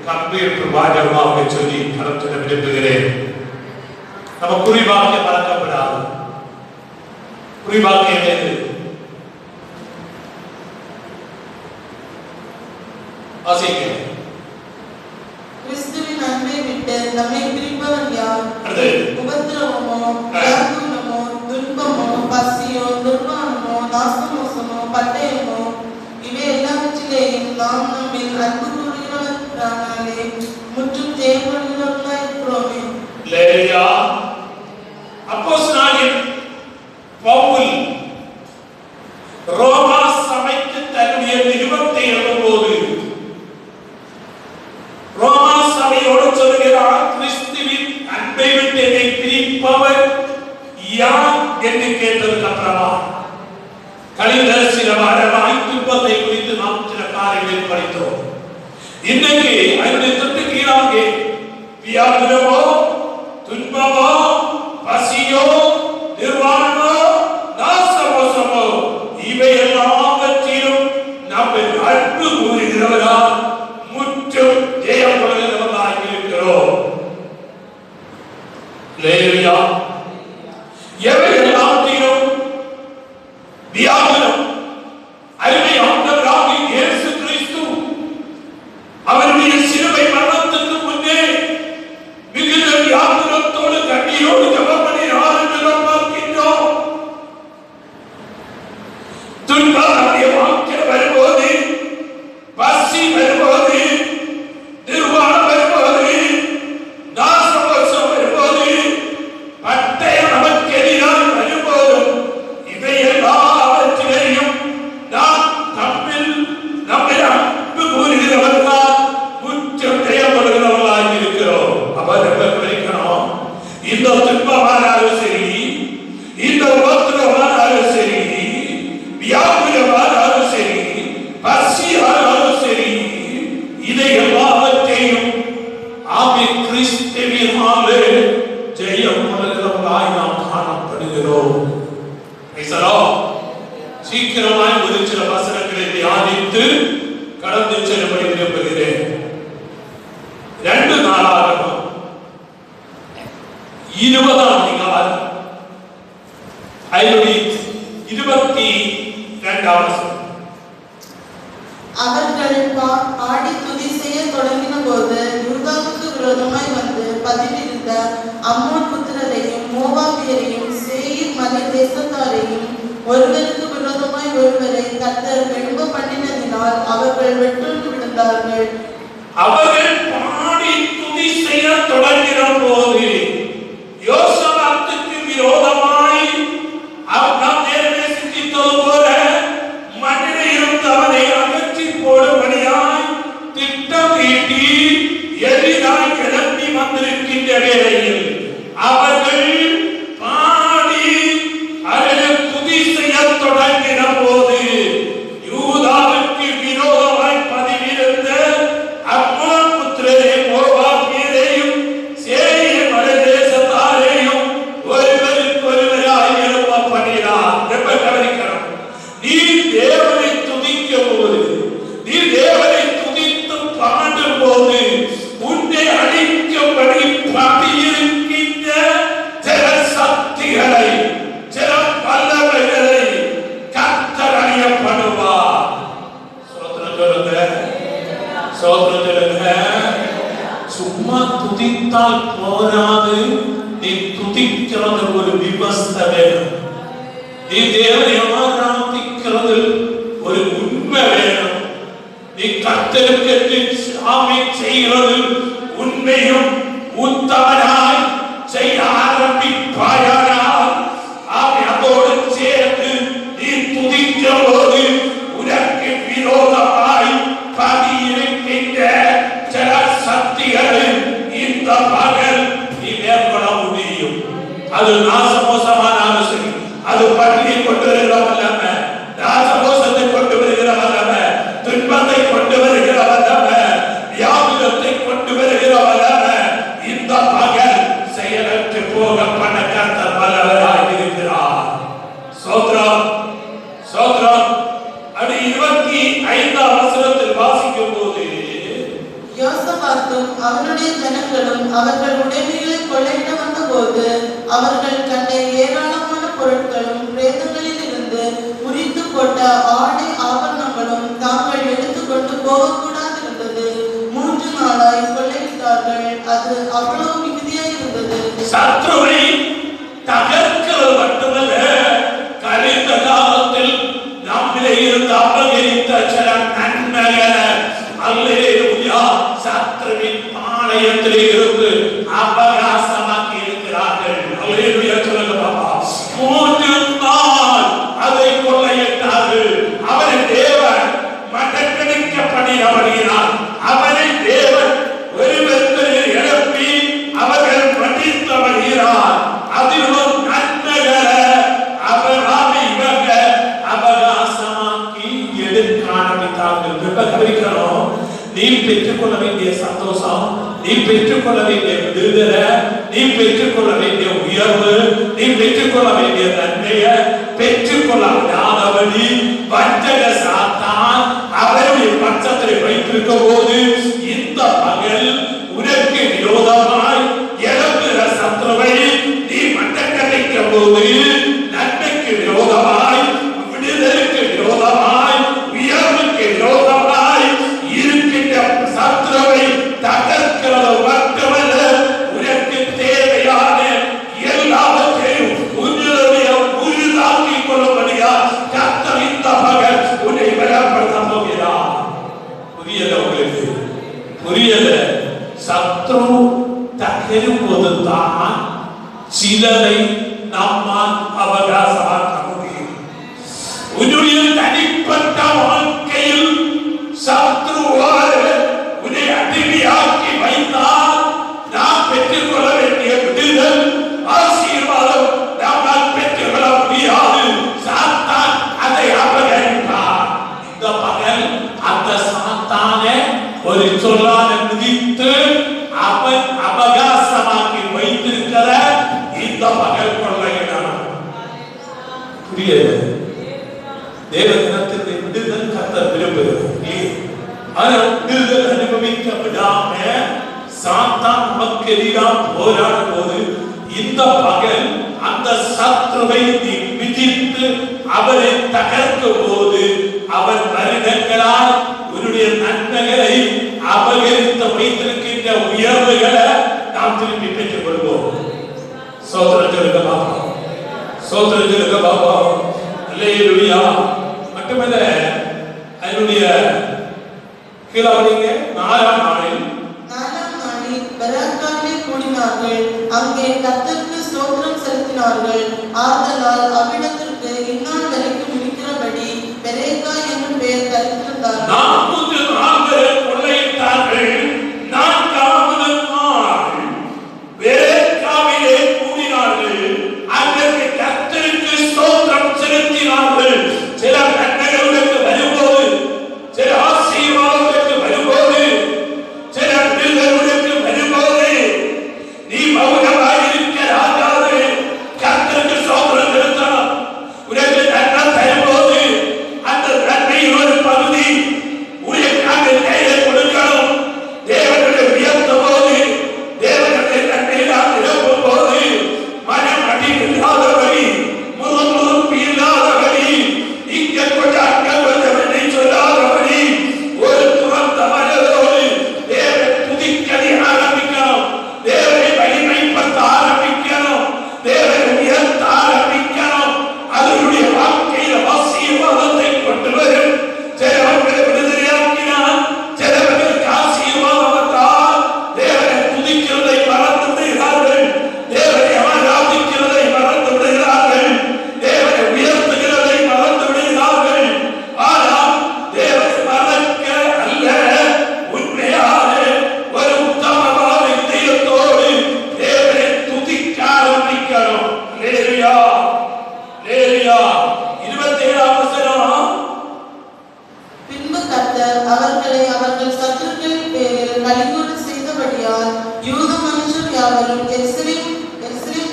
கம்பீர் பாஜகமாக சொல்லி கலத்திட விரும்புகிறேன். நம்ம குறிவாக்கிய மறக்கப்படாது. குறிவாக்கியம் எது? வாசிக்கிறேன். கிறிஸ்துவின் அன்பை விட்டு நம்மை பிரிப்பவன் யார்? உபத்திரவமோ, வியாகுலமோ, துன்பமோ, பசியோ, துர்மானமோ, நாசமோசமோ, பட்டயமோ, இவை எல்லாவற்றிலேயும் நாம் நம்மில் அன்பு கூறுகிறவர்களானாலே முற்றும் ஜெயமடைகிறவர்களாய் இருக்கிறோமே. அல்லேலூயா. அப்போஸ்தலனாகிய பவுல் ரோமா சபைக்கு தன்னுடைய நிருபத்தை எழுதும்போது ரோமா சபையோடு சொல்கிறார், கிறிஸ்துவின் அன்பை விட்டு என்னை பிரிப்பவர் யார் என்று கேட்டதுக்கு அப்புறமா கழிந்த சில வாரமாய் துன்பத்தை குறித்து நாம் சில காரியங்களை படித்தோம். இன்னைக்கு அதனுடைய தொட்டு கீழாக வியாகுலமோ, துன்பமோ, பசியோ, நிர்வாணமோ, நாசமோசமோ, இவை எல்லாவற்றிலும் நம்மை அன்பு கூறுகிறவரால் முற்றும் ஜெயம் கொள்கிறவர்களாக இருக்கிறோம். அல்லேலூயா. எவை எல்லாவற்றிலும் வியாகுலம் அருமை ஆண்டவராக இயேசு கிறிஸ்து அவருடைய சிலுவை மரணத்துக்கு முன்னே மிகுந்த வியாகுலத்தோடு கண்ணீரோடு ஜெபம் பண்ணினார் என்று நாம் பார்க்கின்றோம். துன்பம் நம்முடைய வாழ்க்கையில் வரும்போது, பசி வரும்போது, நிர்வாணம் வரும்போது, நாசமோசம் வரும்போது, பட்டயம் நமக்கு எதிராக வரும்போதும் இவை எல்லாவற்றிலேயும் நாம் நம்மை அன்பு கூறுகிறவர்களால் முற்றும் ஜெயப்படுகிறவர்களாக இருக்கிறோம். அவர் குறிக்கணும், இந்த துன்பமானாலும் சரி, இந்த உபத்திரவமானாலும் சரி, வியாகுலமானாலும் சரி, பசியானாலும் சரி, இதை எல்லாவற்றையும் ஆமென் கிறிஸ்துவினாலே ஜெயம் கொள்கிறவர்களாய் நாம் காணப்படுகிறோம். சீக்கிரமாய் ஒரு சில வசனங்களை தியானித்து கடந்து செல்லும்படி விரும்புகிறேன். 2 நாளாகமம் 20ஆம் அதிகாரம் 22ஆம் வசனம். அவர்கள் பாடி துதி செய்ய தொடங்கின போது யூதாவுக்கு விரோதமாய் வந்து பதிவிருந்த அம்மோன் புத்திரரையும் மோவாபியரையும் சேயீர் மலை தேசத்தாரையும் ஒருவருக்கு விரோதமாய் ஒருவரை கர்த்தர் எழும்ப பண்ணினதினால் அவர்கள் வெட்டுண்டு விழுந்தார்கள். அவர்கள் பாடி துதி செய்ய தொடங்கின போது யோசபாத்துக்கு விரோதமாய் நாம் நேரமே சிந்தித்தது போல மண்ணில் இருந்து அவனை அகற்றி போடும்படியாய் திட்டம் தீட்டி எதிராய் கிளம்பி வந்திருக்கின்ற வேளையில் அவர்கள் பாடி அவர்கள் துதி செய்ய தொடங்கின போது யூதாவுக்கு விரோதமாய் பதிவிருந்த அம்மோன் புத்திரரையும் மோவாபியரையும் சேயீர் மலை தேசத்தாரையும் ஒருவருக்கொருவராய் எழும்ப பண்ணினார். எப்ப கவனிக்கணும், நீ தேவனை துதிக்கும் போது, நீ தேவனை துதித்து பாடும் போது உன்னை அழிக்கும்படி பதியிருக்கின்ற சில சக்திகளை, சில வல்லமைகளை கர்த்தர் அழியப்படுவார். சோத்திரம் சொல்லுங்க, சோத்திரம் சொல்லுங்க. சும்மா துதித்தால் போராது, நீ துதிக்கிறது ஒரு விவஸ்தை வேணும். நீ தேவனை ஆராதிக்கிறது ஒரு உண்மை வேணும். நீ கர்த்தருக்கு சாமி செய்கிறது உண்மையும் உத்தமனாய் செய்ய ஆரம்பிப்பாயானால் அதோடு சேர்ந்து நீ துதிக்கும் போது உனக்கு விரோதமாய் பதியிருக்கின்ற சில சக்திகளை இந்த பகல் நீ மேற்கொள்ள முடியும். அது நாசமோசமானாலும் சரி, அது பட்டியை கொண்டு வருகிற வல்லம, நாசமோசத்தை கொண்டு வருகிற வல்லம, துன்பத்தை கொண்டு வருகிற வல்லம, வியாகுலத்தை கொண்டு வருகிற வல்லம, இந்த பகல் செயலற்று போக பண்ண கர்த்தர் வல்லவராய் இருக்கிறார். சோத்ரம் சோத்ரம். அவர்கள் உடைமைகளை கொள்ளையிட வந்தபோது அவர்கள் கண்ட ஏராளமான பொருட்களும் பிரேதங்களில் இருந்து உரித்து போட்ட ஆடை ஆபரணங்களும் தாங்கள் எடுத்துக்கொண்டு போகக்கூடாதிருந்தது. 3 நாளாய் கொள்ளையிட்டார்கள். அது அவ்வளவு மிகுதியாய் இருந்தது. சத்ருவை தகர்க்கிறது மட்டுமல்ல, கழிந்த காலத்தில் நம்மிலே இருந்து அபகரித்த சில நன்மைகளை அல்லேலூயா சத்ருவின் பாளையத்திலே இருந்து அபகாசமாக்கி இருக்கிறார்கள். அல்லேலூயா சொல்லுங்க பாப்பா. 3 நாள் அதை கொள்ளையிட்டார்கள். அவரை தேவன் மடக்கடிக்கப்படினார். அவரை தேவன் ஒரு வெற்றில் எழுப்பி அவர்கள் மடித்து வருகிறார். அதில் நன்மைகளை அவராக இவங்க அபகாசமாக்கி எடுக்க ஆரம்பித்தார்கள். கவனிக்கிறோம். நீ பெற்றுக்கொள்ள வேண்டிய சந்தோஷம், நீ பெற்றுக்கொள்ள வேண்டிய விடுதலை, நீ பெற்றுக்கொள்ள வேண்டிய உயர்வு, நீ பெற்றுக்கொள்ள வேண்டிய நன்மையை பெற்றுக்கொள்ளாதபடி வஞ்சக சாத்தான் அவருடைய பட்சத்தில் வைத்திருக்கும் போது இந்த பகல் உனக்கு விரோதமாய் எழுப்புகிற சத்ருவை நீ மட்டக்கடைக்கும் போது நன்மைக்கு விரோதமாய், விடுதலுக்கு விரோதமாய், உயர்வுக்கு விரோதமாய் இருக்கின்ற சத்ருவை தகர்க்கிறது மட்டுமல்ல, உனக்கு தேவையான எல்லாவற்றையும் உன்னுடைய உறுதாக்கிக் கொள்ளும்படியா கர்த்தர் இந்த பகல் உன்னை பலப்படுத்த போகிறார். புரியல உங்களுக்கு? புரியல? சத்ரு தகரும் போதுதான் சிலரை நம்மால் அவகாசமாக்க முடியும். உன்னுடைய தனிப்பட்ட வாழ்க்கையில் சத்ருவால் உன்னை அடிமையாக்கி வைத்தால் நாம் பெற்றுக்கொள்ள வேண்டிய விடுதல் ஆசீர்வாதம் நம்மால் பெற்றுக்கொள்ள முடியாது. சாத்தான் அதை அபகரிப்பார். இந்த பகல் அந்த சாத்தானே ஒரு சொல்லான மிதித்து அவன் அபகாசமாக்கி வைத்திருக்கிற இந்த பகல் கொள்ளையினான். புரியுது? தேவ தினத்திற்கு விடுதல் கர்த்தர் விரும்புகிறார். ஆனால் விடுதல் அனுபவிக்க விடாம சாத்தான் நமக்கு எதிராக போராடும் போது இந்த பகல் அந்த சத்ருவை நீ மிதித்து அவரை தகர்க்கும் போது அவன் வருடங்களால் உன்னுடைய நன்மைகளை அபகரித்து வைத்திருக்கின்ற உயர்வுகளை நாம் திரும்பி பெற்றுக் கொள்வோம். சோதரம் சொல்லுங்க பாபா, சோதரம் சொல்லுங்க பாபா. அல்லேலூயா. மட்டுமல்ல, அதனுடைய கீழே 4ஆம் நாளில் பெராக்காவிலே கூடினார்கள். அங்கே கர்த்தருக்கு ஸ்தோத்திரம் செலுத்தினார்கள். ஆதலால் அவ்விடத்திற்கு இந்நாள் வரைக்கும் இருக்கிறபடி பெரேக்கா என்னும் பெயர் தரித்திருந்தார்கள். 4 நாள் கொள்ளையிட்டார்கள். 4ஆவது நாள் பெரேக்காவிலே கூடினார்கள். அங்கே கர்த்தருக்கு ஸ்தோத்திரம் செலுத்தினார்கள். சில நன்மைகளுக்கு வரும்போது, சில ஆசீர்வாதங்களுக்கு வரும்போது, சில விடுதலுக்கு வரும்போது நீ மௌனமாக இருக்கிறாய். கர்த்தருக்கு ஸ்தோத்திரம் செலுத்தணும். உனக்கு நன்மை தரும்போது அந்த நன்மையின் ஒரு பகுதி உனக்காக கையில் கொடுக்கணும். தேவனுடைய உயர்த்தும் போது, தேவனுடைய நன்மையினால் நிரப்பும் போது மனம் அடியில்லாதபடி, முறுமுறுப்பு இல்லாதபடி, இங்க கொண்டு அங்க கொண்டவனை சொல்லாதபடி ஒரு துறந்த மனதோடு தேவனை துதிக்கடி ஆரம்பிக்கணும். தேவனை மகிமைப்படுத்த ஆரம்பிக்கணும். தேவனை உயர்த்த ஆரம்பிக்கணும். அதனுடைய வாழ்க்கையில் ஆசீர்வாதத்தை கொண்டு வரும். சிலவர்களை விடுதலையாக்கினான், சிலவர்களுக்கு ஆசீர்வாதம் வந்தால் தேவனை துதிக்கிறதை மறந்து விடுகிறார்கள். தேவனை ஆராதிக்கிறதை மறந்து விடுகிறார்கள். தேவனை உயர்த்துகிறதை மறந்து விடுகிறார்கள். ஆனால் தேவனை மறக்க அல்ல, உண்மையான ஒரு உத்தமமான இதயத்தோடு தேவனை துதிக்க ஆரம்பிக்கணும். அல்லேலூயா, அல்லேலூயா. 27ஆம் வசனம். பின்பு கர்த்தர் அவர்களை அவர்கள் சத்துருக்களின் பேரில் கலிகூற செய்தபடியால் யூத மனுஷர் யாவரும் எருசலேம்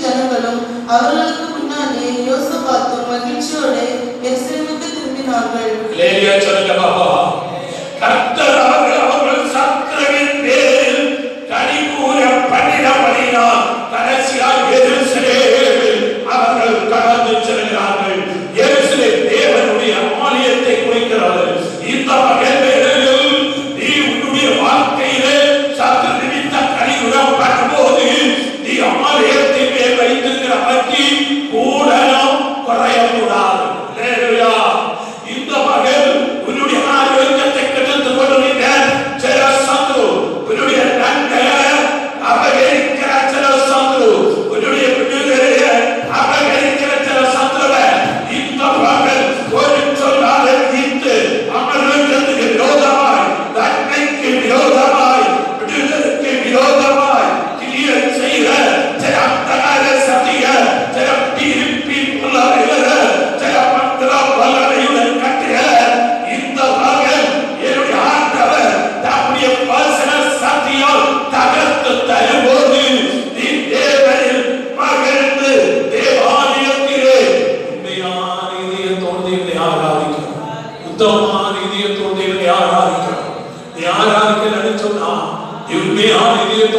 ஜனங்களும் அவர்களுக்கு முன்னாலே யோசபாத்தும் மகிழ்ச்சியோடு எருசலேமுக்கு திரும்பினார்கள். அல்லேலூயா சொல்லுங்க பாப்பா. கர்த்தர் அவர்கள் சத்துருவின் பேரில் கலிகூற பண்ணி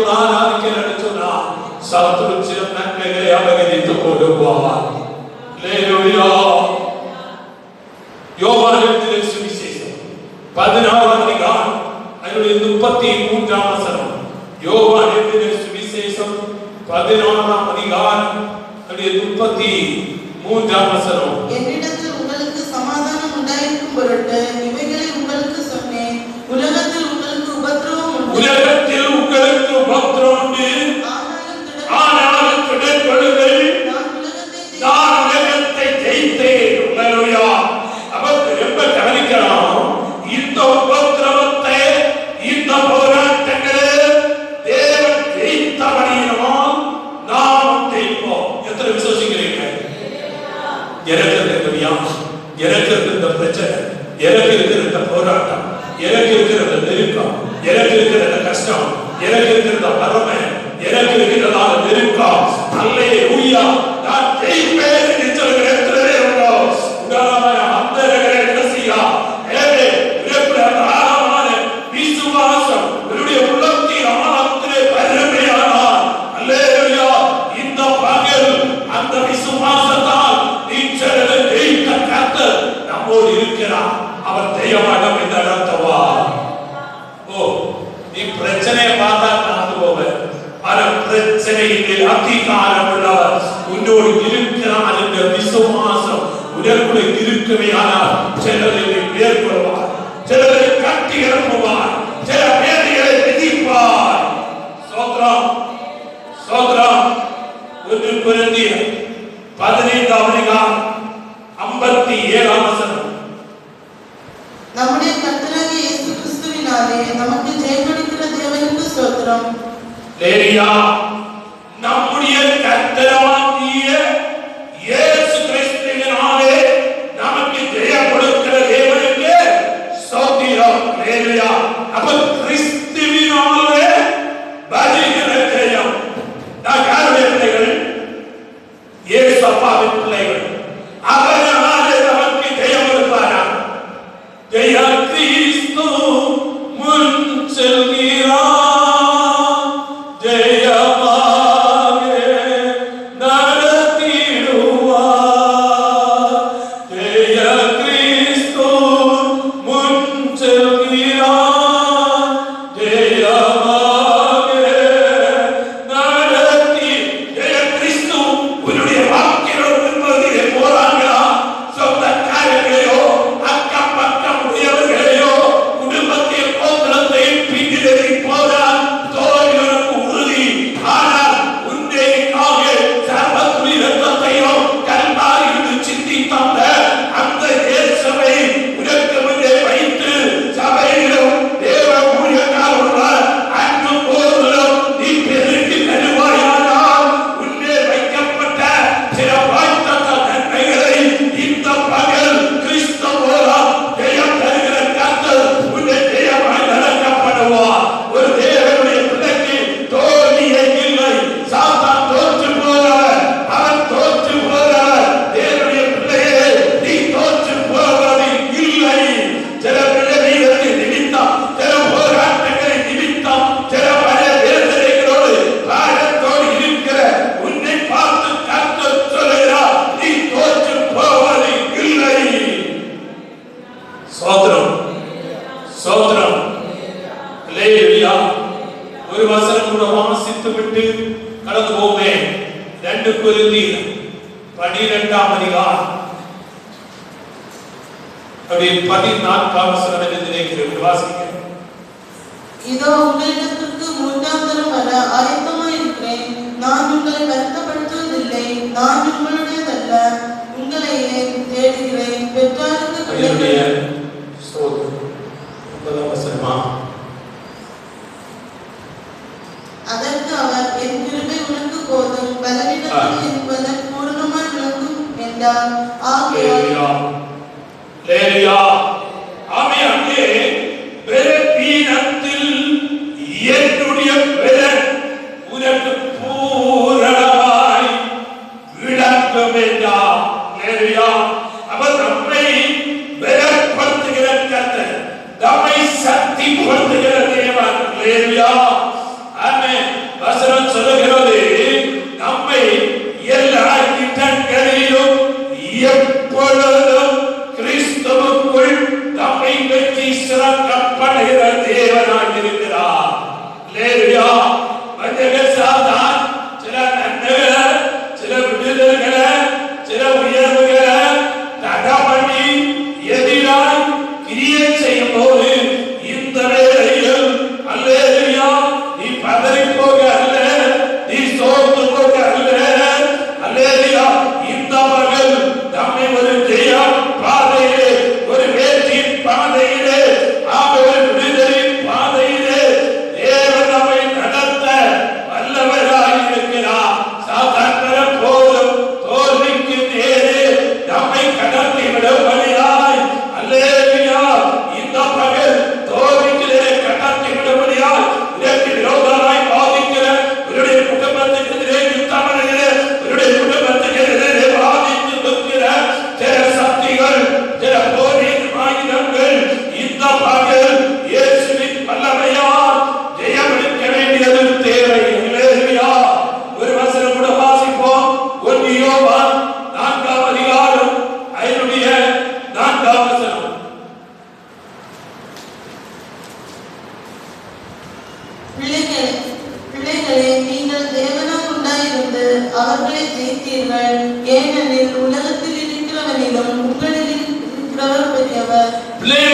தேவனோடு ஆராதிக்கிறேன்னு சொன்னா சத்துரு சில நன்மைகளை அபகரித்து போடுவார். அல்லேலூயா. யோவான் எழுதின சுவிசேஷம் 16ஆம் அதிகாரம் அதனுடைய 33ஆம் வசனம். யோவான் எழுதின சுவிசேஷம் 16ஆம் அதிகாரம் அதனுடைய 33ஆம் வசனம். என்னிடத்தில் உங்களுக்கு சமாதானம் உண்டாயிருக்கும் பொருட்டு இவைகளை உங்களுக்கு சொன்னேன். உலகத்தில் உங்களுக்கு உபத்திரவம் உண்டு. உலகத்தில் உங்களுக்கு உபத்திரவம் உண்டு. ஆனாலும் திடப்படுங்கள். நான் உலகத்தை ஜெயித்தேன். அல்லேலூயா. அப்ப ரொம்ப கவனிக்கலாம். இந்த உபத்திரவத்தை, இந்த போராட்டங்களை தேவன் ஜெயித்தபடியினால் நாம் ஜெயிப்போம். எத்தனை விசுவாசிக்கிறீங்க? எனக்கு இருக்கிற இந்த பிரச்சனை, எனக்கு இருக்கிற இந்த போராட்டம், எனக்கு இருக்கிற இந்த நெருக்கம், எனக்கு இருக்கிற இந்த கஷ்டம், எனக்கு இருக்கிற இந்த வறுமை, எனக்கு இருக்கிறதான நெருக்கம், அல்லேலூயா, நான் ஜெயிப்பேன் என்று சொல்கிற எத்தனை உண்டோ? உதாரணமாக அந்த ரகசியா ஏவே பிரபலமான விசுவாசம் என்னுடைய உள்ளத்தின் ஆழத்திலே பரிமையானார். அல்லேலூயா. இந்த பகல் அந்த விசுவாசத்தால் நீச்சலை ஜெயித்த கர்த்தர் நம்மோடு இருக்கிறார். அவர் தெய்வமானம் என்று அர்த்தமா? ஓ, நீ பிரச்சனையை பார்த்தா நான் போவேன். பிரச்சனையில் அதிகாரம் உள்ளவர் உன்னோடு இருக்கிறார் என்ற விசுவாசம் உனக்குள்ளே இருக்கவே. ஆனால் சிலரை மேற்கொள்வார், சிலரை கட்டி எழுப்புவார், சில பேர்களை விதிப்பார். சோத்ரம் சோத்ரம். 1 கொரிந்தியர் 15ஆம் அதிகாரம் 57ஆம் வசனம். நம்முடைய கர்த்தராகிய இயேசு கிறிஸ்துவினாலே நமக்கு ஜெயமளிக்கிற தேவனுக்கு ஸ்தோத்திரம். அல்லேலூயா. நம்முடைய கர்த்தராகிய இயேசு கிறிஸ்துவினாலே நமக்கு ஜெயம் கொடுக்கிற தேவனுக்கு ஸ்தோத்திரம். அல்லேலூயா. அப்ப கிறிஸ்துவினாலே வருகிற ஜெயம். நான் யாருடைய பிள்ளைகள்? இயேசு அப்பாவின் பிள்ளைகள். அவராலே நமக்கு ஜெயம் கொடுப்பாரா? ஜெய கிறிஸ்து முன் செல்கிறார். ஒரு வசனம் கூட வாசித்து விட்டு கடந்து போவேன். 2 கொரிந்தியர் 12ஆம் அதிகாரம் 14ஆம் வசனம் என்று நினைக்கிறேன். வாசிக்கிறேன். இதோ உங்களிடத்திற்கு 3ஆம் தரம் வர ஆயத்தமாய் இருக்கிறேன். நான் உங்களை வருத்தப்படுத்துவதில்லை. நான் உங்களுடையதல்ல, உங்களையே தேடுகிறேன். பெற்றாருக்கு அதற்கு அவர், என் கிருபை உனக்கு போதும், பலவீனத்தில் என் பலன் பூரணமாய் விளங்கும் என்றார். என்னுடைய பலன் உனக்கு பூரணமாய் விளங்கும் என்றார். அவர் நம்மை பலப்படுத்துகிற கர்த்தர், நம்மை சக்திப்படுத்துகிற தேவன். ஆமென். பிள்ளைகள்